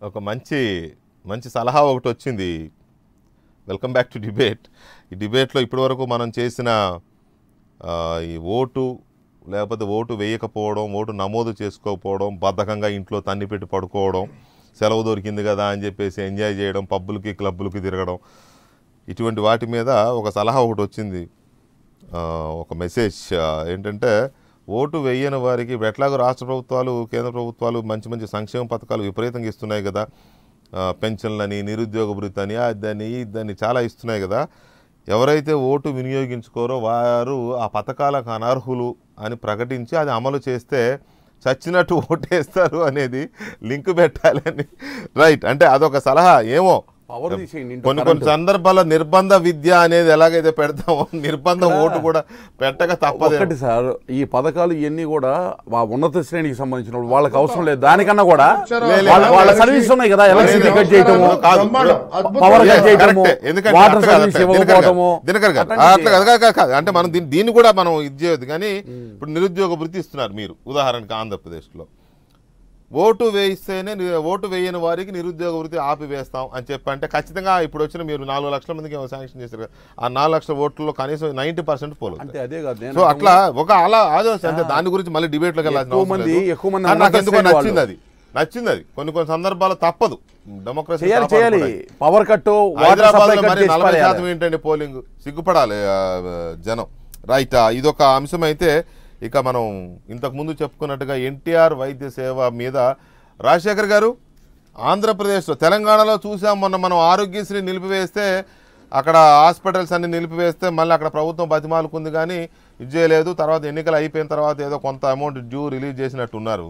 ఒక మంచి మంచి సలహా ఒకటి వచ్చింది. Welcome back to debate. ఈ డిబేట్లో ఇప్పటివరకు మనం చేసిన ఈ ఓటు లేకపోతే ఓటు వేయకపోవడం, ఓటు నమోదు చేసుకోకపోవడం, బద్ధకంగా ఇంట్లో తన్ని పెట్టి పడుకోవడం, సెలవు దొరికింది కదా అని చెప్పేసి ఎంజాయ్ చేయడం, పబ్బులకి క్లబ్బులకి తిరగడం, ఇటువంటి వాటి మీద ఒక సలహా ఒకటి వచ్చింది. ఒక మెసేజ్ ఏంటంటే, ఓటు వేయని వారికి ఎట్లాగో రాష్ట్ర ప్రభుత్వాలు కేంద్ర ప్రభుత్వాలు మంచి మంచి సంక్షేమ పథకాలు విపరీతంగా ఇస్తున్నాయి కదా, పెన్షన్లని, నిరుద్యోగ భృతి అని, దాన్ని చాలా ఇస్తున్నాయి కదా. ఎవరైతే ఓటు వినియోగించుకోరో వారు ఆ పథకాలకు అనర్హులు అని ప్రకటించి అది అమలు చేస్తే చచ్చినట్టు ఓటేస్తారు అనేది లింక్ పెట్టాలని. రైట్, అంటే అదొక సలహా. ఏమో కొన్ని సందర్భాల్లో నిర్బంధ విద్య అనేది ఎలాగైతే పెడతామో నిర్బంధ ఓటు కూడా పెట్టక తప్పదు. ఒకటి సార్, ఈ పథకాలు ఇవన్నీ కూడా ఉన్నత శ్రేణికి సంబంధించిన వాళ్ళకి అవసరం లేదు. దానికన్నా కూడా వాళ్ళ సర్వీస్ ఉన్నాయి కదా, ఎలక్ట్రిసిటీ కట్ చేయటము, పవర్ కట్ చేయటము, వాటర్ సర్వీస్ ఇవ్వకపోవటము. అంటే మనం దీన్ని కూడా మనం ఇది చేయదు. కానీ ఇప్పుడు నిరుద్యోగ భృతి ఇస్తున్నారు మీరు, ఉదాహరణకి ఆంధ్రప్రదేశ్లో. ఓటు వేయిస్తేనే ఓటు వేయని వారికి నిరుద్యోగ వృత్తి ఆపివేస్తాం అని చెప్పంటే ఖచ్చితంగా ఇప్పుడు వచ్చిన మీరు 4 లక్షల మందికి శాంక్షన్ చేశారు కదా, ఆ 4 లక్షల ఓట్లలో కనీసం 90% పోలేదు. సో అట్లా ఒక అలా ఆలోచన, అంటే దాని గురించి మళ్ళీ డిబేట్లోకి వెళ్ళాల్సిన నాకు ఎందుకో నచ్చింది అది. కొన్ని సందర్భాలు తప్పదు, డెమోక్రసీ పవర్ కట్. హైదరాబాద్ లో మరి 40% ఏంటండి పోలింగ్, సిగ్గుపడాలి జనం. రైట్, ఇదొక అంశం. అయితే ఇక మనం ఇంతకుముందు చెప్పుకున్నట్టుగా ఎన్టీఆర్ వైద్య సేవ మీద రాజశేఖర్ గారు ఆంధ్రప్రదేశ్లో, తెలంగాణలో చూసాం మొన్న మనం ఆరోగ్యశ్రీ నిలిపివేస్తే, అక్కడ హాస్పిటల్స్ అన్ని నిలిపివేస్తే మళ్ళీ అక్కడ ప్రభుత్వం బతిమాలుకుంది కానీ ఇది చేయలేదు. తర్వాత ఎన్నికలు అయిపోయిన తర్వాత ఏదో కొంత అమౌంట్ డ్యూ రిలీజ్ చేసినట్టు ఉన్నారు.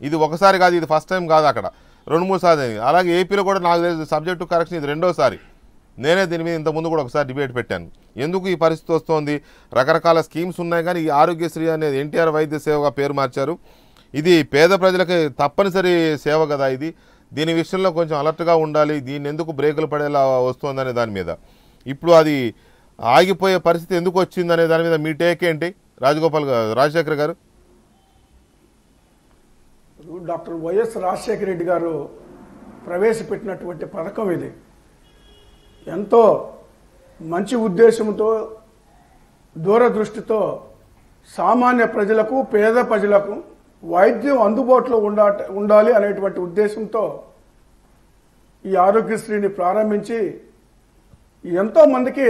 ఇది ఒకసారి కాదు, ఇది ఫస్ట్ టైం కాదు, అక్కడ 2-3 సార్లు. అలాగే ఏపీలో కూడా నాకు తెలిసి సబ్జెక్టు కరెక్షన్ ఇది 2వ సారి. నేనే దీని మీద ఇంతకుముందు కూడా ఒకసారి డిబేట్ పెట్టాను. ఎందుకు ఈ పరిస్థితి వస్తుంది, రకరకాల స్కీమ్స్ ఉన్నాయి కానీ ఈ ఆరోగ్యశ్రీ అనేది ఎన్టీఆర్ వైద్య సేవగా పేరు మార్చారు. ఇది పేద ప్రజలకి తప్పనిసరి సేవ కదా ఇది. దీని విషయంలో కొంచెం అలర్ట్గా ఉండాలి. దీన్ని ఎందుకు బ్రేకులు పడేలా వస్తుందనే దాని మీద, ఇప్పుడు అది ఆగిపోయే పరిస్థితి ఎందుకు వచ్చిందనే దాని మీద మీ టేక్ ఏంటి రాజశేఖర్ గారు? డాక్టర్ వైఎస్ రాజశేఖర రెడ్డి గారు ప్రవేశపెట్టినటువంటి పథకం ఇది. ఎంతో మంచి ఉద్దేశంతో, దూరదృష్టితో సామాన్య ప్రజలకు, పేద ప్రజలకు వైద్యం అందుబాటులో ఉండాలి అనేటువంటి ఉద్దేశంతో ఈ ఆరోగ్యశ్రీని ప్రారంభించి ఎంతోమందికి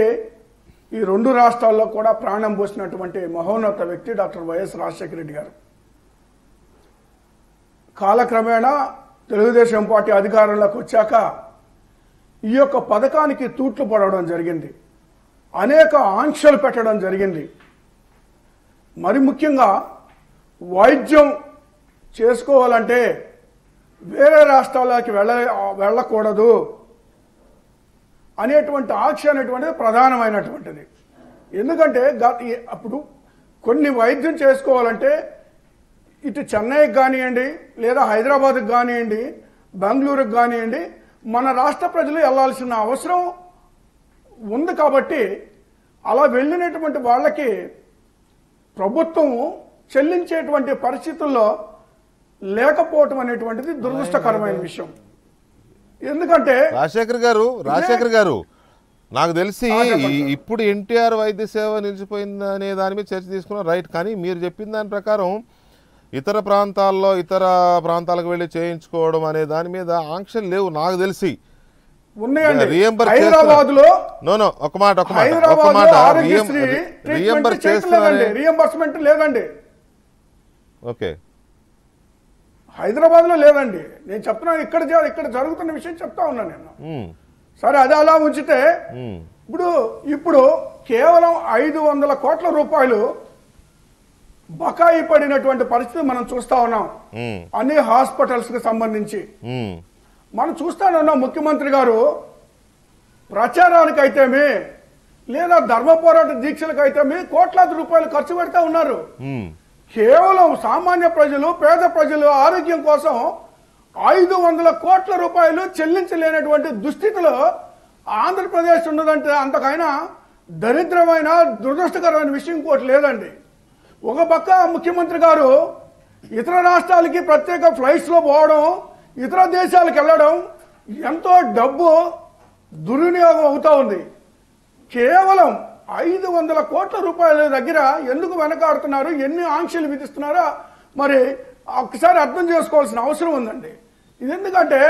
ఈ 2 రాష్ట్రాల్లో కూడా ప్రాణం పోసినటువంటి మహోన్నత వ్యక్తి డాక్టర్ వైఎస్ రాజశేఖర రెడ్డి గారు. కాలక్రమేణా తెలుగుదేశం పార్టీ అధికారంలోకి వచ్చాక ఈ యొక్క పథకానికి తూట్లు పడడం జరిగింది, అనేక ఆంక్షలు పెట్టడం జరిగింది. మరి ముఖ్యంగా వైద్యం చేసుకోవాలంటే వేరే రాష్ట్రాలకి వెళ్ళకూడదు అనేటువంటి ఆంక్ష అనేటువంటిది ప్రధానమైనటువంటిది. ఎందుకంటే అప్పుడు కొన్ని వైద్యం చేసుకోవాలంటే ఇటు చెన్నైకి కానివ్వండి, లేదా హైదరాబాద్కి కానివ్వండి, బెంగళూరుకి కానివ్వండి, మన రాష్ట్ర ప్రజలు వెళ్లాల్సిన అవసరం ఉంది. కాబట్టి అలా వెళ్ళినటువంటి వాళ్ళకి ప్రభుత్వం చెల్లించేటువంటి పరిస్థితుల్లో లేకపోవటం అనేటువంటిది దురదృష్టకరమైన విషయం. ఎందుకంటే రాజశేఖర్ గారు నాకు తెలిసి ఇప్పుడు ఎన్టీఆర్ వైద్య సేవ నిలిచిపోయింది అనే దాని మీద చర్చ తీసుకున్నాం, రైట్. కానీ మీరు చెప్పిన దాని ప్రకారం ఇతర ప్రాంతాలకు వెళ్ళి చేయించుకోవడం అనే దాని మీద ఆంక్షలు లేవు నాకు తెలిసి. రీఎంబర్స్మెంట్ లేదండి, ఓకే, హైదరాబాద్ లో లేదండి. నేను చెప్తున్నాను, ఇక్కడ జరుగుతున్న విషయం చెప్తా ఉన్నాను నేను. సరే, అది అలా ఉంచితే ఇప్పుడు కేవలం 500 కోట్ల రూపాయలు బకాయి పడినటువంటి పరిస్థితి మనం చూస్తా ఉన్నాం. అన్ని హాస్పిటల్స్ కి సంబంధించి మనం చూస్తానే ఉన్నాం. ముఖ్యమంత్రి గారు ప్రచారానికైతేమి లేదా ధర్మ పోరాట దీక్షలకైతేమి కోట్లాది రూపాయలు ఖర్చు పెడతా ఉన్నారు. కేవలం సామాన్య ప్రజలు, పేద ప్రజలు ఆరోగ్యం కోసం 500 కోట్ల రూపాయలు చెల్లించలేనటువంటి దుస్థితిలో ఆంధ్రప్రదేశ్ ఉన్నదంటే అంతకైనా దరిద్రమైన, దురదృష్టకరమైన విషయం ఇంకోటి లేదండి. ఒక పక్క ముఖ్యమంత్రి గారు ఇతర రాష్ట్రాలకి ప్రత్యేక ఫ్లైట్స్ లో పోవడం, ఇతర దేశాలకు వెళ్ళడం ఎంతో డబ్బు దుర్వినియోగం అవుతా ఉంది. కేవలం 500 కోట్ల రూపాయల దగ్గర ఎందుకు వెనకాడుతున్నారు, ఎన్ని ఆంక్షలు విధిస్తున్నారో మరి ఒక్కసారి అర్థం చేసుకోవాల్సిన అవసరం ఉందండి. ఇది ఎందుకంటే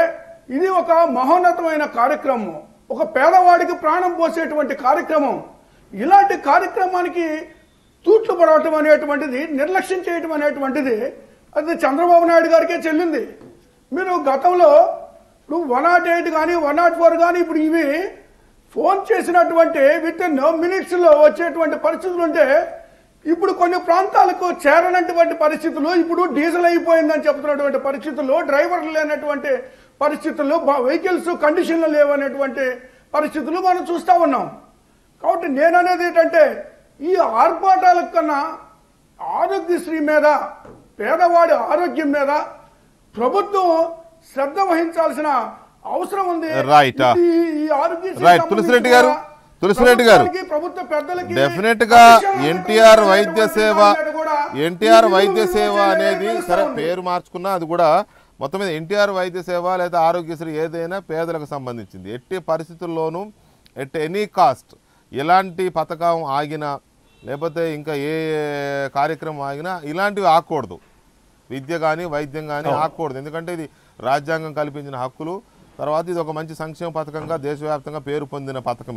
ఇది ఒక మహోన్నతమైన కార్యక్రమం, ఒక పేదవాడికి ప్రాణం పోసేటువంటి కార్యక్రమం. ఇలాంటి కార్యక్రమానికి తూట్లు పడవటం అనేటువంటిది, నిర్లక్ష్యం చేయటం అనేటువంటిది అది చంద్రబాబు నాయుడు గారికే చెల్లింది. మీరు గతంలో ఇప్పుడు 108 కానీ 104 కానీ ఇప్పుడు ఇవి ఫోన్ చేసినటువంటి విత్ ఇన్ మినిట్స్లో వచ్చేటువంటి పరిస్థితులు ఉంటే ఇప్పుడు కొన్ని ప్రాంతాలకు చేరనటువంటి పరిస్థితులు, ఇప్పుడు డీజిల్ అయిపోయిందని చెప్తున్నటువంటి పరిస్థితుల్లో, డ్రైవర్లు లేనటువంటి పరిస్థితుల్లో, వెహికల్స్ కండిషన్లు లేవనేటువంటి పరిస్థితులు మనం చూస్తూ ఉన్నాం. కాబట్టి నేననేది ఏంటంటే ఈ ఆర్భాటాల కన్నా ఆరోగ్యశ్రీ మీద, పేదవాడి ఆరోగ్యం మీద ప్రభుత్వం శ్రద్ధ వహించాల్సిన అవసరం ఉంది. తులసిరెడ్డి గారు ప్రభుత్వ పెద్దలకి డెఫినెట్ గా ఎన్టీఆర్ వైద్య సేవ అనేది సరే పేరు మార్చుకున్నా అది కూడా మొత్తం మీద ఎన్టీఆర్ వైద్య సేవ లేదా ఆరోగ్యశ్రీ ఏదైనా పేదలకు సంబంధించింది. ఎట్టి పరిస్థితుల్లోనూ ఎట్ ఎనీ కాస్ట్ ఎలాంటి పథకం ఆగినా లేకపోతే ఇంకా ఏ కార్యక్రమం ఆగినా ఇలాంటివి ఆగకూడదు. విద్య కానీ వైద్యం కానీ ఆగకూడదు. ఎందుకంటే ఇది రాజ్యాంగం కల్పించిన హక్కులు. తర్వాత ఇది ఒక మంచి సంక్షేమ పథకంగా దేశవ్యాప్తంగా పేరు పొందిన పథకం.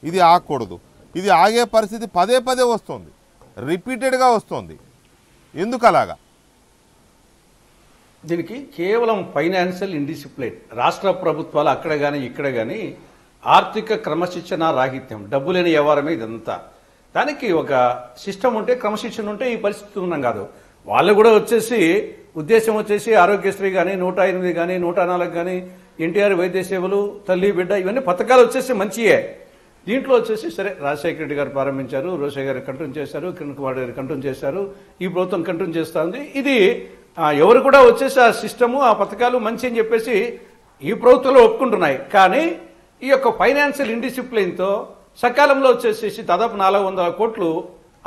ఇది ఆగకూడదు. ఇది ఆగే పరిస్థితి పదే పదే వస్తుంది, రిపీటెడ్గా వస్తుంది. ఎందుకు అలాగా? దీనికి కేవలం ఫైనాన్షియల్ ఇండిసిప్లిన్, రాష్ట్ర ప్రభుత్వాలు అక్కడ కానీ ఇక్కడ కానీ ఆర్థిక క్రమశిక్షణ రాహిత్యం, డబ్బు లేని వ్యవహారమే ఇదంతా. దానికి ఒక సిస్టమ్ ఉంటే, క్రమశిక్షణ ఉంటే ఈ పరిస్థితి ఉన్నాం కాదు. వాళ్ళు కూడా వచ్చేసి ఉద్దేశం వచ్చేసి ఆరోగ్యశ్రీ కానీ 108 కానీ 104 కానీ ఎన్టీఆర్ వైద్య సేవలు, తల్లి బిడ్డ ఇవన్నీ పథకాలు వచ్చేసి మంచియే. దీంట్లో వచ్చేసి సరే రాజశేఖర రెడ్డి గారు ప్రారంభించారు, రోషయ్య గారు కంటిన్యూ చేశారు, కిరణ్ కుమార్ గారు కంటిన్యూ చేశారు, ఈ ప్రభుత్వం కంటిన్యూ చేస్తుంది. ఇది ఎవరు కూడా వచ్చేసి ఆ సిస్టము, ఆ పథకాలు మంచి అని చెప్పేసి ఈ ప్రభుత్వంలో ఒప్పుకుంటున్నాయి. కానీ ఈ యొక్క ఫైనాన్షియల్ ఇండిసిప్లిన్తో సకాలంలో వచ్చేసేసి దాదాపు 400 కోట్లు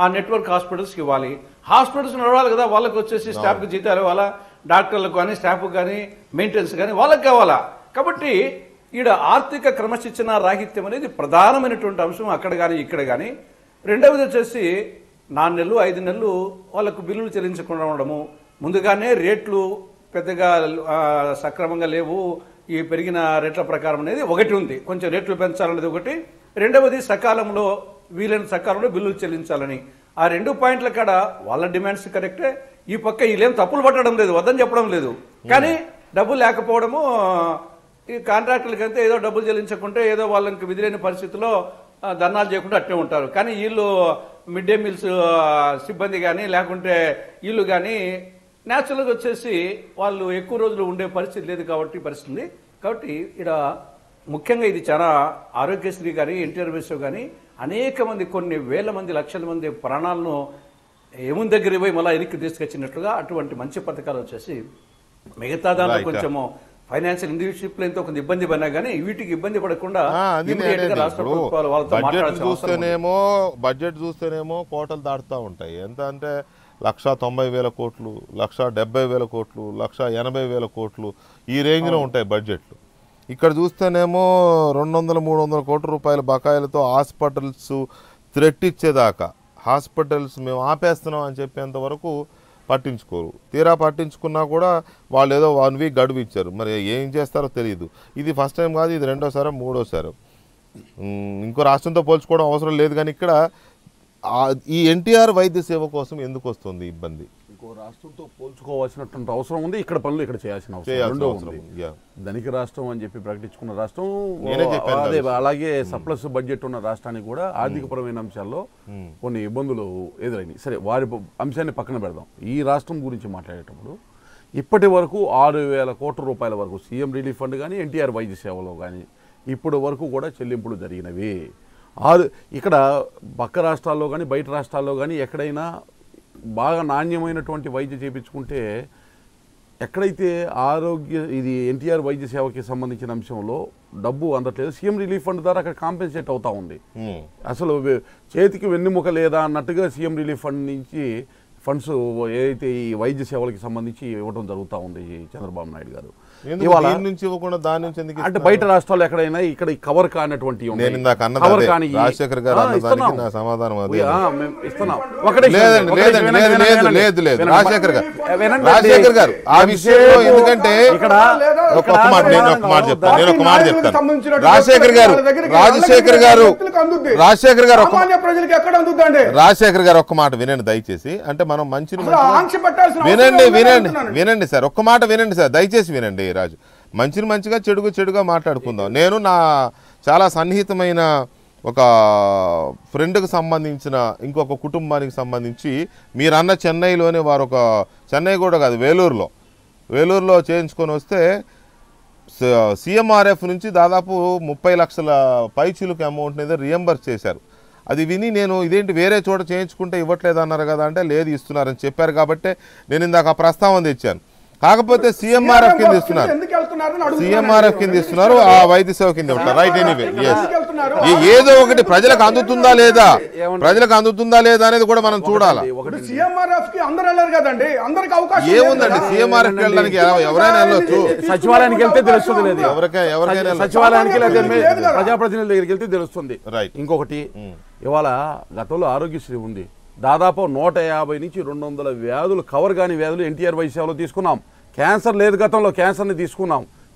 ఆ నెట్వర్క్ హాస్పిటల్స్కి ఇవ్వాలి. హాస్పిటల్స్ నడవాలి కదా, వాళ్ళకి వచ్చేసి స్టాఫ్కి జీతాలు ఇవ్వాలా, డాక్టర్లకు కానీ స్టాఫ్కి కానీ మెయింటెనెన్స్ కానీ వాళ్ళకి కావాలా. కాబట్టి ఈడ ఆర్థిక క్రమశిక్షణ రాహిత్యం అనేది ప్రధానమైనటువంటి అంశం అక్కడ కానీ ఇక్కడ కానీ. రెండవది వచ్చేసి 4 నెలలు 5 నెలలు వాళ్ళకు బిల్లులు చెల్లించకుండా ఉండడము, ముందుగానే రేట్లు పెద్దగా సక్రమంగా లేవు, ఈ పెరిగిన రేట్ల ప్రకారం అనేది ఒకటి ఉంది, కొంచెం రేట్లు పెంచాలనేది ఒకటి. రెండవది సకాలంలో వీలైన సకాలంలో బిల్లులు చెల్లించాలని. ఆ 2 పాయింట్ల కాడ వాళ్ళ డిమాండ్స్ కరెక్టే. ఈ పక్క వీళ్ళేం తప్పులు పట్టడం లేదు, వద్దని చెప్పడం లేదు. కానీ డబ్బులు లేకపోవడము, ఈ కాంట్రాక్టులకంటే ఏదో డబ్బులు చెల్లించకుంటే ఏదో వాళ్ళకి విధిలేని పరిస్థితుల్లో ధర్నాలు చేయకుండా అట్టే ఉంటారు. కానీ వీళ్ళు మిడ్ డే మీల్స్ సిబ్బంది కానీ లేకుంటే వీళ్ళు కానీ న్యాచురల్గా వచ్చేసి వాళ్ళు ఎక్కువ రోజులు ఉండే పరిస్థితి లేదు కాబట్టి ఇక్కడ ముఖ్యంగా ఇది చాలా ఆరోగ్యశ్రీ కానీ ఎన్టీఆర్ వైద్య కానీ అనేక మంది, కొన్ని వేల మంది, లక్షల మంది ప్రాణాలను ఏముంది దగ్గర పోయి మళ్ళీ ఎరికి తీసుకొచ్చినట్లుగా అటువంటి మంచి పథకాలు వచ్చేసి మిగతా దాంట్లో కొంచెము ఫైనాన్షియల్ ఇండిసిప్లిన్తో కొంచెం ఇబ్బంది పడినా కానీ వీటికి ఇబ్బంది పడకుండా రాష్ట్ర ప్రభుత్వాలు వాళ్ళతో బడ్జెట్ చూస్తేనేమో కోటలు దాటుతూ ఉంటాయి. ఎంత అంటే 1,90,000 కోట్లు, 1,70,000 కోట్లు, 1,80,000 కోట్లు ఈ రేంజ్లో ఉంటాయి బడ్జెట్లు. ఇక్కడ చూస్తేనేమో 200-300 కోట్ల రూపాయల బకాయిలతో హాస్పిటల్స్ థ్రెట్ ఇచ్చేదాకా, హాస్పిటల్స్ మేము ఆపేస్తున్నాం అని చెప్పేంత వరకు పట్టించుకోరు. తీరా పట్టించుకున్నా కూడా వాళ్ళు ఏదో 1 వీక్ గడువు ఇచ్చారు. మరి ఏం చేస్తారో తెలియదు. ఇది ఫస్ట్ టైం కాదు, ఇది 2వ సారి 3వ సారి. ఇంకో రాష్ట్రంతో పోల్చుకోవడం అవసరం లేదు. కానీ ఇక్కడ ఈ ఎన్టీఆర్ వైద్య సేవ కోసం ఎందుకు వస్తుంది ఇబ్బంది? ఇంకో రాష్ట్రంతో పోల్చుకోవాల్సినటువంటి అవసరం ఉంది, ఇక్కడ పనులు ఇక్కడ చేయాల్సిన అవసరం. ధనిక రాష్ట్రం అని చెప్పి ప్రకటించుకున్న రాష్ట్రం అదే, అలాగే సర్ప్లస్ బడ్జెట్ ఉన్న రాష్ట్రానికి కూడా ఆర్థికపరమైన అంశాల్లో కొన్ని ఇబ్బందులు ఎదురైనాయి. సరే, వారి అంశాన్ని పక్కన పెడదాం. ఈ రాష్ట్రం గురించి మాట్లాడేటప్పుడు ఇప్పటి వరకు 6,000 కోట్ల రూపాయల వరకు సీఎం రిలీఫ్ ఫండ్ కానీ ఎన్టీఆర్ వైద్య సేవలో కానీ ఇప్పటి వరకు కూడా చెల్లింపులు జరిగినవి. ఇక్కడ పక్క రాష్ట్రాల్లో కానీ బయట రాష్ట్రాల్లో కానీ ఎక్కడైనా బాగా నాణ్యమైనటువంటి వైద్యం చేయించుకుంటే ఎక్కడైతే ఇది ఎన్టీఆర్ వైద్య సేవకి సంబంధించిన అంశంలో డబ్బు అందట్లేదు, సీఎం రిలీఫ్ ఫండ్ ద్వారా అక్కడ కాంపెన్సేట్ అవుతా ఉంది. అసలు చేతికి వెన్నెముక లేదా అన్నట్టుగా సీఎం రిలీఫ్ ఫండ్ నుంచి ఫండ్స్ ఏదైతే ఈ వైద్య సేవలకి సంబంధించి ఇవ్వడం జరుగుతూ ఉంది ఈ చంద్రబాబు నాయుడు గారు. ఎందుకు ఇవాళ దీని నుంచి ఇవ్వకుండా దాని నుంచి ఎందుకు అంటే బయట రాష్ట్రాలు ఎక్కడైనా ఇక్కడ కవర్ కానటువంటి నేను ఇందాక అన్నది కవర్ అదే. కాని రాజశేఖర్ గారు అన్నదానికి నా సమాధానం అదే. మేము ఇస్తున్నాం. ఒకటే లేదండి ఒకటే లేదండి వినండి, లేదు లేదు వినండి, లేదు లేదు వినండి. రాజశేఖర్ గారు వినండి. రాజశేఖర్ గారు ఆ విషయంలో ఎందుకంటే ఇక్కడ ఒక్క మాట నేను ఒక మాట చెప్తాను నేను ఒక మాట చెప్తాను రాజశేఖర్ గారు రాజశేఖర్ గారు రాజశేఖర్ గారు సామాన్య ప్రజలకు ఎక్కడ అందుద్దండి? రాజశేఖర్ గారు ఒక్క మాట వినండి దయచేసి. అంటే మనం మంచిని అసలు ఆంక్ష పెట్టాల్సిన అవసరం వినండి లేదని వినండి అంటున్నాను. వినండి సార్ ఒక్క మాట వినండి సార్ దయచేసి వినండి రాజు. మంచిని మంచిగా చెడుగా మాట్లాడుకుందాం. నేను నా చాలా సన్నిహితమైన ఒక ఫ్రెండ్కి సంబంధించిన ఇంకొక కుటుంబానికి సంబంధించి మీరన్న చెన్నైలోనే వారు ఒక చెన్నై కూడా కాదు వేలూరులో చేయించుకొని వస్తే CMRF నుంచి దాదాపు 30 లక్షల పైచులకు అమౌంట్ అనేది రియంబర్స్ చేశారు. అది విని నేను ఇదేంటి వేరే చోట చేయించుకుంటే ఇవ్వట్లేదు అన్నారు కదా అంటే లేదు ఇస్తున్నారని చెప్పారు కాబట్టి నేను ఇందాక ఆ ప్రస్తావన తెచ్చాను. కాకపోతే CMRF కింద ఇస్తున్నారు CMRF కింద ఇస్తున్నారు ఆ వైద్య సేవ కింద ఉంటారు రైట్. ఎనీవే ఏదో ఒకటి ప్రజలకు అందుతుందా లేదా అనేది కూడా మనం చూడాలి. ఏముందండి CMRF వెళ్ళడానికి ఎవరైనా వెళ్ళొచ్చు. సచివాలయానికి వెళ్తే తెలుస్తుంది లేదు ఎవరికైనా సచివాలయానికి వెళ్తే ప్రజాప్రతినిధుల దగ్గరికి వెళ్తే తెలుస్తుంది. రైట్. ఇంకొకటి ఇవాళ గతంలో ఆరోగ్యశ్రీ ఉంది. దాదాపు 150 నుంచి 200 వ్యాధులు కవర్ కాని వ్యాధులు ఎన్టీఆర్ వైద్య సేవలో తీసుకున్నాం. క్యాన్సర్ లేదు గతంలో క్యాన్సర్ని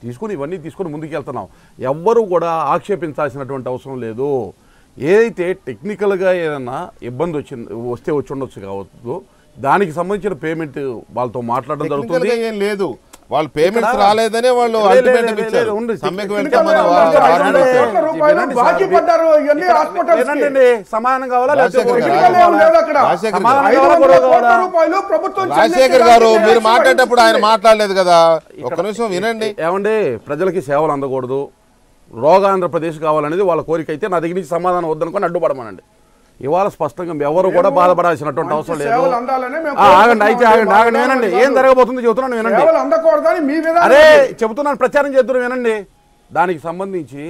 తీసుకుని ఇవన్నీ తీసుకుని ముందుకు వెళ్తున్నాం. ఎవ్వరూ కూడా ఆక్షేపించాల్సినటువంటి అవసరం లేదు. ఏదైతే టెక్నికల్గా ఏదన్నా ఇబ్బంది వస్తే వచ్చి ఉండొచ్చు కావచ్చు దానికి సంబంధించిన పేమెంట్ వాళ్ళతో మాట్లాడడం జరుగుతుంది. ఏం లేదు వాళ్ళు పేమెంట్స్ రాలేదనే వాళ్ళు సమానం కావాలా రాజశేఖర్ గారు మీరు మాట్లాడేటప్పుడు ఆయన మాట్లాడలేదు కదా ఒక్క నిమిషం వినండి. ఏమండి ప్రజలకి సేవలు అందకూడదు రోగాంధ్రప్రదేశ్ కావాలనేది వాళ్ళ కోరిక అయితే నా దగ్గర నుంచి సమాధానం వద్దనుకొని అడ్డుపడమనండి. ఇవాళ స్పష్టంగా ఎవరు కూడా బాధపడాల్సినటువంటి అవసరం లేదు. ఆగండి వినండి ఏం జరగబోతుంది చెబుతున్నాను వినండి. అరే చెబుతున్నాను ప్రచారం చేస్తున్నాను వినండి. దానికి సంబంధించి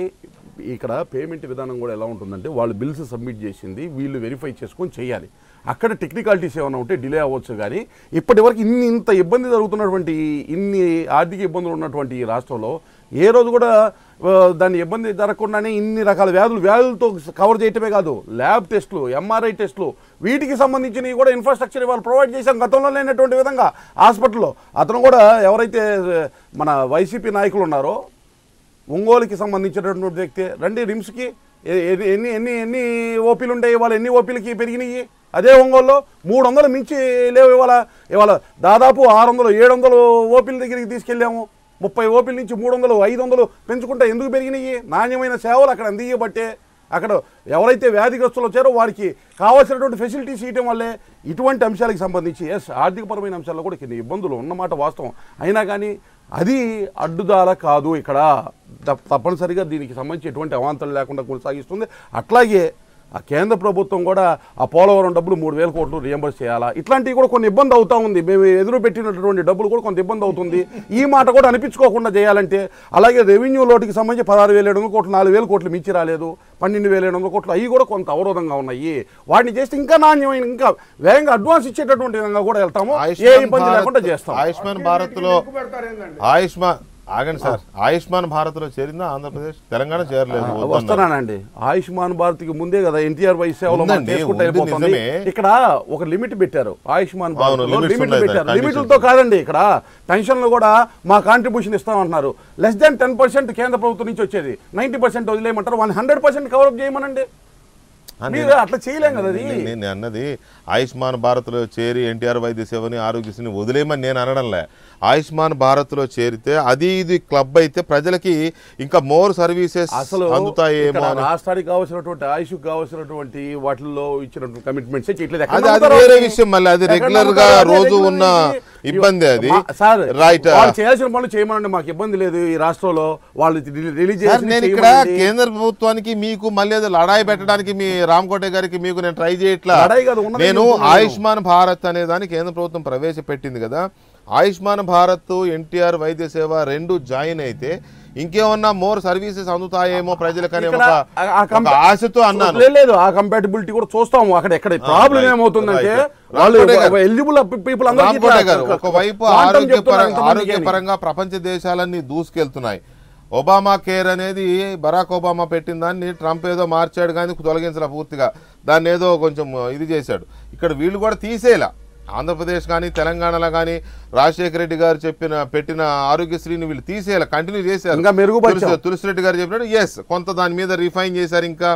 ఇక్కడ పేమెంట్ విధానం కూడా ఎలా ఉంటుందంటే వాళ్ళు బిల్స్ సబ్మిట్ చేసింది వీళ్ళు వెరిఫై చేసుకొని చేయాలి. అక్కడ టెక్నికాలిటీస్ ఏమైనా ఉంటే డిలే అవ్వచ్చు. కానీ ఇప్పటి వరకు ఇంత ఇబ్బంది జరుగుతున్నటువంటి ఇన్ని ఆర్థిక ఇబ్బందులు ఉన్నటువంటి ఈ రాష్ట్రంలో ఏ రోజు కూడా దాన్ని ఇబ్బంది జరగకుండానే ఇన్ని రకాల వ్యాధులతో కవర్ చేయటమే కాదు ల్యాబ్ టెస్టులు MRI టెస్టులు వీటికి సంబంధించినవి కూడా ఇన్ఫ్రాస్ట్రక్చర్ వాళ్ళు ప్రొవైడ్ చేశాం గతంలో లేనటువంటి విధంగా హాస్పిటల్లో. అతను కూడా ఎవరైతే మన వైసీపీ నాయకులు ఉన్నారో ఒంగోలుకి సంబంధించినటువంటి వ్యక్తి రండి రిమ్స్కి ఎన్ని ఓపీలు ఉంటాయి ఇవాళ ఎన్ని ఓపీలకి పెరిగినాయి. అదే ఒంగోలులో 300 మించి లేవు ఇవాళ దాదాపు 600 700 ఓపీల దగ్గరికి తీసుకెళ్ళాము. 30 ఓపీల నుంచి 300 500 పెంచుకుంటే ఎందుకు పెరిగినాయి? నాణ్యమైన సేవలు అక్కడ అందియబట్టే అక్కడ ఎవరైతే వ్యాధిగ్రస్తులు వచ్చారో వారికి కావాల్సినటువంటి ఫెసిలిటీస్ ఇవ్వడం వల్లే ఇటువంటి అంశాలకు సంబంధించి ఆర్థికపరమైన అంశాల్లో కూడా కొన్ని ఇబ్బందులు ఉన్నమాట వాస్తవం. అయినా కానీ అది అడ్డుదాల కాదు. ఇక్కడ తప్పనిసరిగా దీనికి సంబంధించి ఎటువంటి అవాంతరం లేకుండా కొనసాగిస్తుంది. అట్లాగే ఆ కేంద్ర ప్రభుత్వం కూడా ఆ పోలవరం డబ్బులు 3,000 కోట్లు రియంబర్స్ చేయాలా ఇట్లాంటివి కూడా కొన్ని ఇబ్బంది అవుతూ ఉంది. మేము ఎదురు పెట్టినటువంటి డబ్బులు కూడా కొంత ఇబ్బంది అవుతుంది. ఈ మాట కూడా అనిపించుకోకుండా చేయాలంటే అలాగే రెవెన్యూ లోటుకి సంబంధించి 16,700 కోట్లు 4,000 కోట్లు మించి రాలేదు 12,700 కోట్లు అవి కూడా కొంత అవరోధంగా ఉన్నాయి. వాటిని చేస్తే ఇంకా నాణ్యమైన ఇంకా వేగంగా అడ్వాన్స్ ఇచ్చేటటువంటి విధంగా కూడా వెళ్తాము. ఏ ఇబ్బంది లేకుండా చేస్తాం. ఆయుష్మాన్ భారత్ లో ఆగండి సార్ ఆయుష్మాన్ భారత్ లో చేరిందా ఆంధ్రప్రదేశ్ తెలంగాణ చేరలేదు. వస్తున్నానండి ఆయుష్మాన్ భారత్ కి ముందే కదా ఎన్టీఆర్ వైద్య సేవలో ఇక్కడ ఒక లిమిట్ పెట్టారు. ఆయుష్మాన్ భారత్ లిమిట్ పెట్టారు. లిమిట్లతో కాదండి ఇక్కడ పెన్షన్లు కూడా మా కాంట్రిబ్యూషన్ ఇస్తామంటున్నారు. లెస్ దాన్ 10% కేంద్ర ప్రభుత్వం నుంచి వచ్చేది 90% వదిలేయమంటారు. 100% కవరప్ చేయమనండి. అట్లా చేయలేం కదా. నేను అన్నది ఆయుష్మాన్ భారత్లో చేరి ఎన్టీఆర్ వైద్య సేవని ఆరోగ్యశ్రీని వదిలేయమని నేను అనడంలే. ఆయుష్మాన్ భారత్లో చేరితే అది ఇది క్లబ్ అయితే ప్రజలకి ఇంకా మోర్ సర్వీసెస్ అసలు అందుతాయేమో. రాష్ట్రానికి కావాల్సినటువంటి ఆయుష్కి కావాల్సినటువంటి వాటిల్లో ఇచ్చినటువంటి కమిట్మెంట్స్ అది వేరే విషయం. మళ్ళీ అది రెగ్యులర్ గా రోజు ఉన్న ఇబ్బంది. అది సార్ రైట్ చేయాల్సిన పనులు చేయమనండి. మాకు ఇబ్బంది లేదు. ఈ రాష్ట్రంలో వాళ్ళు రిలీజ్ నేను ఇక్కడ కేంద్ర ప్రభుత్వానికి మీకు మళ్ళీ లడాయి పెట్టడానికి మీ రామకోటే గారికి మీకు నేను ట్రై చేయట్లా. నేను ఆయుష్మాన్ భారత్ అనే దాన్ని కేంద్ర ప్రభుత్వం ప్రవేశపెట్టింది కదా ఆయుష్మాన్ భారత్ ఎన్టీఆర్ వైద్య సేవ రెండు జాయిన్ అయితే ఇంకేమన్నా మోర్ సర్వీసెస్ అందుతాయేమో ప్రజలకనే ఒక ఆశతో అన్నాను. లేదు, ఆ కంపాటిబిలిటీ కూడా చూస్తాము. అక్కడ ఎక్కడ ప్రాబ్లం ఏమవుతుందంటే వాళ్ళు ఎలిజిబుల్ పీపుల్ ఒకవైపు ఆరోగ్యపరంగా ప్రపంచ దేశాలన్నీ దూసుకెళ్తున్నాయి. ఒబామా కేర్ అనేది బరాక్ ఒబామా పెట్టిన దాన్ని ట్రంప్ ఏదో మార్చాడు కానీ తొలగించలే పూర్తిగా, దాన్ని ఏదో కొంచెం ఇది చేశాడు. ఇక్కడ వీళ్ళు కూడా తీసేలా, ఆంధ్రప్రదేశ్ కానీ తెలంగాణలో కానీ రాజశేఖర రెడ్డి గారు పెట్టిన ఆరోగ్యశ్రీని వీళ్ళు తీసేయాలి, కంటిన్యూ చేశారు. తులసిరెడ్డి గారు చెప్పినట్టు ఎస్ కొంత దాని మీద రిఫైన్ చేశారు, ఇంకా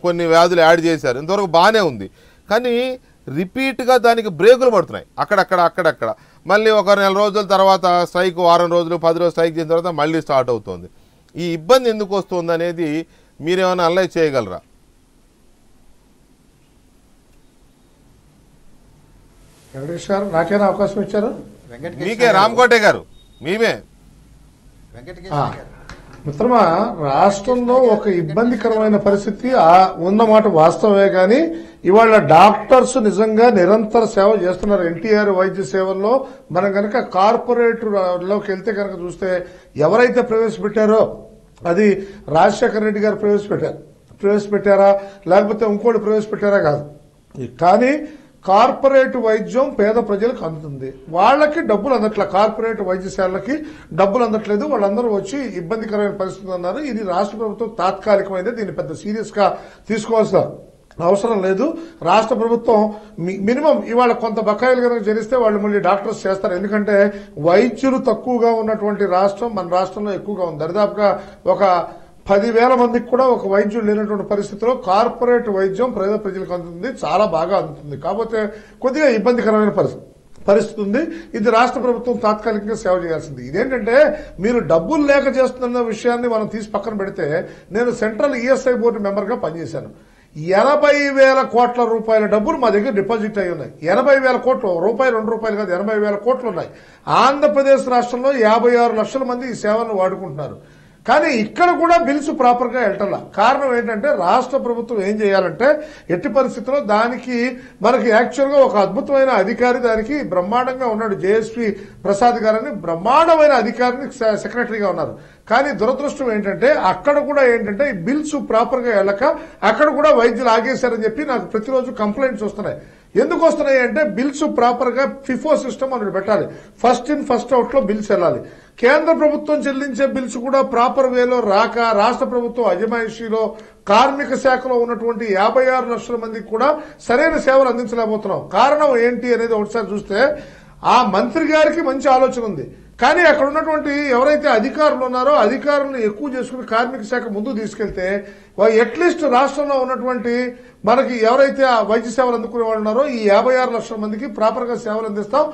కొన్ని వ్యాధులు యాడ్ చేశారు, ఇంతవరకు బాగానే ఉంది. కానీ రిపీట్గా దానికి బ్రేకులు పడుతున్నాయి అక్కడక్కడ. మళ్ళీ ఒక నెల రోజుల తర్వాత స్ట్రైక్, వారం రోజులు 10 రోజులు స్ట్రైక్ చేసిన తర్వాత మళ్ళీ స్టార్ట్ అవుతుంది. ఈ ఇబ్బంది ఎందుకు వస్తుంది అనేది మీరేమైనా అనలైజ్ చేయగలరా? వెంకటేష్ గారు నాకేనా అవకాశం ఇచ్చారు? మీకే రామకోటే గారు, మీమే. మిత్రమా, రాష్ట్రంలో ఒక ఇబ్బందికరమైన పరిస్థితి ఉన్నమాట వాస్తవమే. కానీ ఇవాళ డాక్టర్స్ నిజంగా నిరంతర సేవ చేస్తున్నారు. ఎన్టీఆర్ వైద్య సేవల్లో మనం కనుక కార్పొరేట్ లోకి వెళ్తే కనుక చూస్తే ఎవరైతే ప్రవేశపెట్టారో అది రాజశేఖర రెడ్డి గారు ప్రవేశపెట్టారా లేకపోతే ఇంకోటి ప్రవేశపెట్టారా కాదు, కానీ కార్పొరేట్ వైద్యం పేద ప్రజలకు అందుతుంది. వాళ్ళకి డబ్బులు అందట్ల, కార్పొరేట్ వైద్యశాలకి డబ్బులు అందట్లేదు, వాళ్ళందరూ వచ్చి ఇబ్బందికరమైన పరిస్థితి అన్నారు. ఇది రాష్ట్ర ప్రభుత్వం తాత్కాలికమైంది, దీన్ని పెద్ద సీరియస్ గా తీసుకోవాల్సిన అవసరం లేదు. రాష్ట్ర ప్రభుత్వం మినిమం ఇవాళ కొంత బకాయిలు కనుక జరిగిస్తే వాళ్ళు మళ్ళీ డాక్టర్స్ చేస్తారు. ఎందుకంటే వైద్యులు తక్కువగా ఉన్నటువంటి రాష్ట్రం మన రాష్ట్రంలో ఎక్కువగా ఉంది. దరిదాపుగా ఒక 10,000 మందికి కూడా ఒక వైద్యుడు లేనటువంటి పరిస్థితిలో కార్పొరేట్ వైద్యం పేద ప్రజలకు అందుతుంది, చాలా బాగా అందుతుంది. కాకపోతే కొద్దిగా ఇబ్బందికరమైన పరిస్థితి ఉంది. ఇది రాష్ట్ర ప్రభుత్వం తాత్కాలికంగా సేవ చేయాల్సింది. ఇదేంటంటే మీరు డబ్బులు లేక చేస్తున్న విషయాన్ని మనం తీసి పక్కన పెడితే, నేను సెంట్రల్ ఈఎస్ఐ బోర్డు మెంబర్ గా పనిచేశాను. 80,000 కోట్ల రూపాయల డబ్బులు మా దగ్గర డిపాజిట్ అయి ఉన్నాయి. 80,000 కోట్లు, రూపాయలు 2 రూపాయలు కాదు, 80,000 కోట్లు ఉన్నాయి. ఆంధ్రప్రదేశ్ రాష్ట్రంలో 56 లక్షల మంది ఈ సేవలను వాడుకుంటున్నారు. కానీ ఇక్కడ కూడా బిల్స్ ప్రాపర్ గా వెళ్ళటంలా. కారణం ఏంటంటే రాష్ట్ర ప్రభుత్వం ఏం చేయాలంటే ఎట్టి పరిస్థితుల్లో దానికి మనకి యాక్చువల్ గా ఒక అద్భుతమైన అధికారి దానికి బ్రహ్మాండంగా ఉన్నాడు, జేఎస్పీ ప్రసాద్ గారని బ్రహ్మాండమైన అధికారిని సెక్రటరీగా ఉన్నారు. కానీ దురదృష్టం ఏంటంటే అక్కడ కూడా ఏంటంటే ఈ బిల్స్ ప్రాపర్ గా వెళ్ళక అక్కడ కూడా వైద్యులు ఆగేశారని చెప్పి నాకు ప్రతిరోజు కంప్లైంట్స్ వస్తున్నాయి. ఎందుకు వస్తున్నాయి అంటే బిల్స్ ప్రాపర్ గా ఫిఫో సిస్టమ్ అని పెట్టాలి, ఫస్ట్ ఇన్ ఫస్ట్ అవుట్ లో బిల్స్ వెళ్ళాలి. కేంద్ర ప్రభుత్వం చెల్లించే బిల్స్ కూడా ప్రాపర్ వేలో రాక రాష్ట్ర ప్రభుత్వం అజమాయిషీలో కార్మిక శాఖలో ఉన్నటువంటి 56 లక్షల మందికి కూడా సరైన సేవలు అందించలేకపోతున్నాం. కారణం ఏంటి అనేది ఒకసారి చూస్తే ఆ మంత్రి గారికి మంచి ఆలోచన ఉంది, కానీ అక్కడ ఉన్నటువంటి ఎవరైతే అధికారులు ఉన్నారో అధికారులను ఎక్కువ చేసుకుని కార్మిక శాఖ ముందుకు తీసుకెళ్తే అట్లీస్ట్ రాష్ట్రంలో ఉన్నటువంటి మనకి ఎవరైతే ఆ వైద్య సేవలు అందుకునే వాళ్ళు ఉన్నారో ఈ 56 లక్షల మందికి ప్రాపర్ గా సేవలు అందిస్తాం.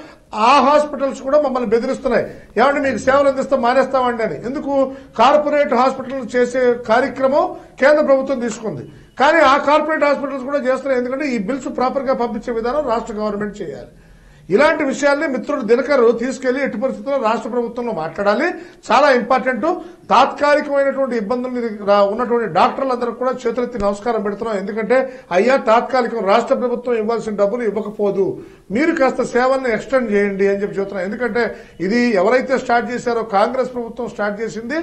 ఆ హాస్పిటల్స్ కూడా మమ్మల్ని బెదిరిస్తున్నాయి, ఏమంటే మీకు సేవలు అందిస్తాం మానేస్తామండి అని. ఎందుకు? కార్పొరేట్ హాస్పిటల్ చేసే కార్యక్రమం కేంద్ర ప్రభుత్వం తీసుకుంది, కానీ ఆ కార్పొరేట్ హాస్పిటల్స్ కూడా చేస్తున్నాయి. ఎందుకంటే ఈ బిల్స్ ప్రాపర్ గా పంపించే విధానం రాష్ట్ర గవర్నమెంట్ చేయాలి. ఇలాంటి విషయాల్ని మిత్రుడు దినకర్ తీసుకెళ్లి ఎట్టి పరిస్థితుల్లో రాష్ట్ర ప్రభుత్వంలో మాట్లాడాలి. చాలా ఇంపార్టెంట్. తాత్కాలికమైనటువంటి ఇబ్బందులు ఉన్నటువంటి డాక్టర్లందరూ కూడా చేతులెత్తి నమస్కారం పెడుతున్నాం. ఎందుకంటే అయ్యా తాత్కాలికం రాష్ట్ర ప్రభుత్వం ఇవ్వాల్సిన డబ్బులు ఇవ్వకపోదు, మీరు కాస్త సేవలను ఎక్స్టెండ్ చేయండి అని చెప్పి చెబుతున్నాం. ఎందుకంటే ఇది ఎవరైతే స్టార్ట్ చేశారో కాంగ్రెస్ ప్రభుత్వం స్టార్ట్ చేసింది.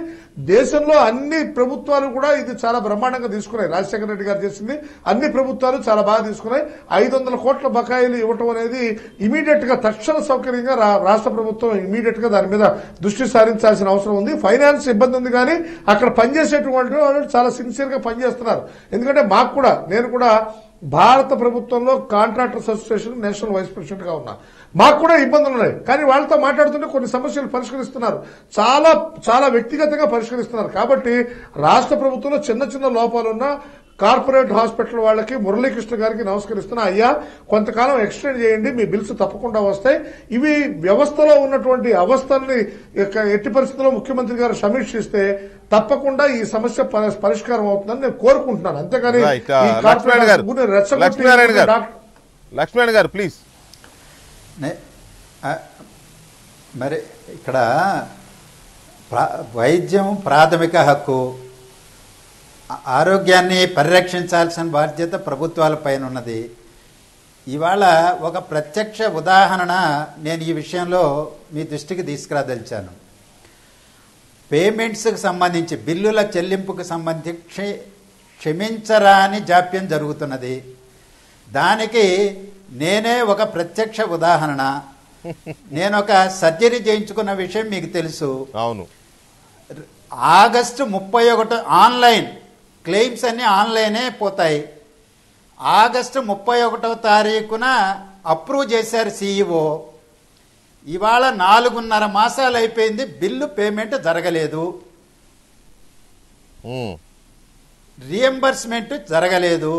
దేశంలో అన్ని ప్రభుత్వాలు కూడా ఇది చాలా బ్రహ్మాండంగా తీసుకున్నాయి. రాజశేఖర రెడ్డి గారు చేసింది అన్ని ప్రభుత్వాలు చాలా బాగా తీసుకున్నాయి. 500 కోట్ల బకాయిలు ఇవ్వటం అనేది ఇమీడియట్ గా తక్షణ సౌకర్యంగా రాష్ట్ర ప్రభుత్వం ఇమీడియట్ గా దాని మీద దృష్టి సారించాల్సిన అవసరం ఉంది. ఫైనాన్స్ ఇబ్బంది ఉంది, కానీ అక్కడ పనిచేసేటువంటి వాళ్ళు చాలా సిన్సియర్ గా పనిచేస్తున్నారు. ఎందుకంటే మాకు కూడా, నేను కూడా భారత ప్రభుత్వంలో contractors association national vice president గా ఉన్నా, మాకు కూడా ఇబ్బందులు ఉన్నాయి. కానీ వాళ్ళతో మాట్లాడుతుంటే కొన్ని సమస్యలు పరిష్కరిస్తున్నారు, చాలా చాలా వ్యక్తిగతంగా పరిష్కరిస్తున్నారు. కాబట్టి రాష్ట్ర ప్రభుత్వంలో చిన్న చిన్న లోపాలున్నా కార్పొరేట్ హాస్పిటల్ వాళ్ళకి మురళీకృష్ణ గారికి నమస్కరిస్తున్నా, అయ్యా కొంతకాలం ఎక్స్టెండ్ చేయండి, మీ బిల్స్ తప్పకుండా వస్తాయి. ఇవి వ్యవస్థలో ఉన్నటువంటి అవస్థల్ని ఎట్టి పరిస్థితుల్లో ముఖ్యమంత్రి గారు సమీక్షిస్తే తప్పకుండా ఈ సమస్య పరిష్కారం అవుతుందని నేను కోరుకుంటున్నాను. అంతేగాని లక్ష్మీనారాయణ గారు ప్లీజ్. మరి ఇక్కడ వైద్యం ప్రాథమిక హక్కు, ఆరోగ్యాన్ని పరిరక్షించాల్సిన బాధ్యత ప్రభుత్వాల పైన ఉన్నది. ఇవాళ ఒక ప్రత్యక్ష ఉదాహరణ నేను ఈ విషయంలో మీ దృష్టికి తీసుకురాదలిచాను. పేమెంట్స్కి సంబంధించి బిల్లుల చెల్లింపుకు సంబంధించి క్షమించరాని జాప్యం జరుగుతున్నది. దానికి నేనే ఒక ప్రత్యక్ష ఉదాహరణ. నేను ఒక సర్జరీ చేయించుకున్న విషయం మీకు తెలుసు. అవును. ఆగస్టు 31 ఆన్లైన్ క్లెయిమ్స్ అన్నీ ఆన్లైనే పోతాయి. ఆగస్టు 31వ తారీఖున అప్రూవ్ చేశారు CEO. ఇవాళ 4.5 మాసాలు అయిపోయింది, బిల్లు పేమెంట్ జరగలేదు, రియంబర్స్మెంట్ జరగలేదు.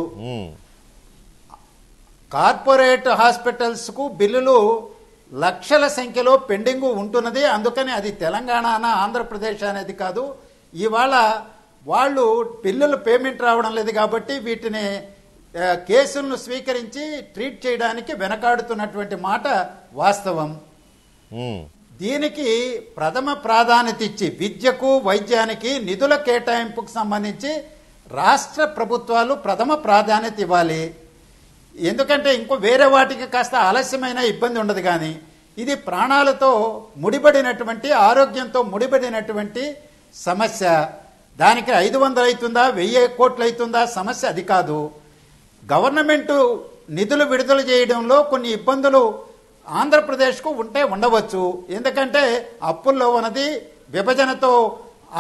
కార్పొరేట్ హాస్పిటల్స్కు బిల్లులు లక్షల సంఖ్యలో పెండింగ్ ఉంటున్నది. అందుకని అది తెలంగాణ ఆంధ్రప్రదేశ్ అనేది కాదు. ఇవాళ వాళ్ళు బిల్లులు పేమెంట్ రావడం లేదు కాబట్టి వీటిని కేసులను స్వీకరించి ట్రీట్ చేయడానికి వెనకాడుతున్నటువంటి మాట వాస్తవం. దీనికి ప్రథమ ప్రాధాన్యత ఇచ్చి విద్యకు వైద్యానికి నిధుల కేటాయింపుకు సంబంధించి రాష్ట్ర ప్రభుత్వాలు ప్రథమ ప్రాధాన్యత ఇవ్వాలి. ఎందుకంటే ఇంకో వేరే వాటికి కాస్త ఆలస్యమైన ఇబ్బంది ఉండదు, కానీ ఇది ప్రాణాలతో ముడిపడినటువంటి ఆరోగ్యంతో ముడిపడినటువంటి సమస్య. దానికి 500 అవుతుందా 1000 కోట్లు అవుతుందా సమస్య అది కాదు. గవర్నమెంట్ నిధులు విడుదల చేయడంలో కొన్ని ఇబ్బందులు ఆంధ్రప్రదేశ్కు ఉండవచ్చు. ఎందుకంటే అప్పుల్లో ఉన్నది, విభజనతో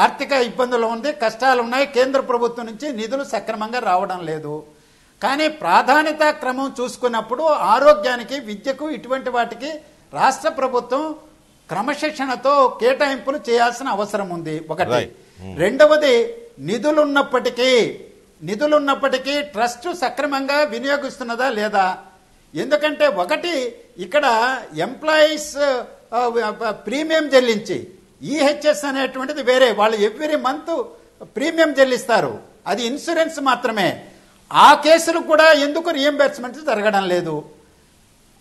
ఆర్థిక ఇబ్బందులు ఉంది, కష్టాలు ఉన్నాయి, కేంద్ర ప్రభుత్వం నుంచి నిధులు సక్రమంగా రావడం లేదు. కానీ ప్రాధాన్యత క్రమం చూసుకున్నప్పుడు ఆరోగ్యానికి విద్యకు ఇటువంటి వాటికి రాష్ట్ర ప్రభుత్వం క్రమశిక్షణతో కేటాయింపులు చేయాల్సిన అవసరం ఉంది. ఒకటి. రెండవది, నిధులున్నప్పటికీ ట్రస్ట్ సక్రమంగా వినియోగిస్తున్నదా లేదా. ఎందుకంటే ఒకటి, ఇక్కడ ఎంప్లాయీస్ ప్రీమియం చెల్లించి ఈహెచ్ఎస్ అనేటువంటిది వేరే, వాళ్ళు ఎవ్రీ మంత్ ప్రీమియం చెల్లిస్తారు, అది ఇన్సూరెన్స్ మాత్రమే. ఆ కేసులు కూడా ఎందుకు రియంబర్స్మెంట్ జరగడం లేదు.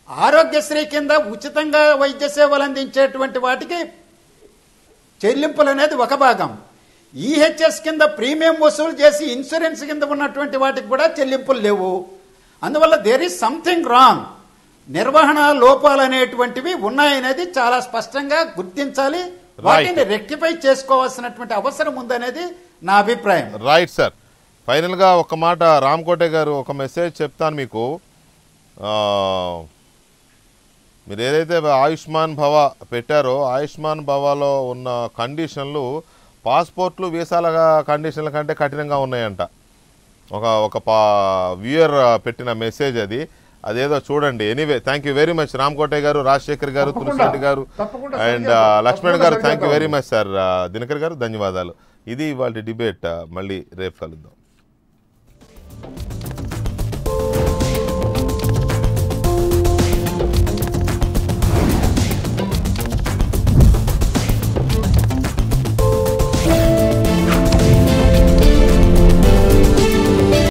ఆరోగ్యశ్రీ కింద ఉచితంగా వైద్య సేవలు అందించేటువంటి వాటికి చెల్లింపులు అనేది ఒక భాగం, ఈహెచ్ఎస్ కింద ప్రీమియం వసూలు చేసి ఇన్సూరెన్స్ కింద ఉన్నటువంటి వాటికి కూడా చెల్లింపులు లేవు. అందువల్ల దేర్ ఈజ్ సంథింగ్ రాంగ్. నిర్వహణ లోపాలు అనేటువంటివి ఉన్నాయనేది చాలా స్పష్టంగా గుర్తించాలి, వాటిని రెక్టిఫై చేసుకోవాల్సినటువంటి అవసరం ఉందనేది నా అభిప్రాయం. Right sir. ఫైనల్గా ఒక మాట, రామకోటే గారు ఒక మెసేజ్ చెప్తాను మీకు. మీరు ఏదైతే ఆయుష్మాన్ భవ పెట్టారో ఆయుష్మాన్ భవలో ఉన్న కండిషన్లు పాస్పోర్ట్లు వీసాల కండిషన్ల కంటే కఠినంగా ఉన్నాయంట. ఒక వ్యూయర్ పెట్టిన మెసేజ్ అది, అదేదో చూడండి. Anyway, thank you very much Ramakote garu, Rajasekhar garu, Tulasireddy garu and Lakshman garu. Thank you very much sir. Dinakar garu ధన్యవాదాలు. ఇది ఇవాళ డిబేట్. మళ్ళీ రేపు కలుద్దాం.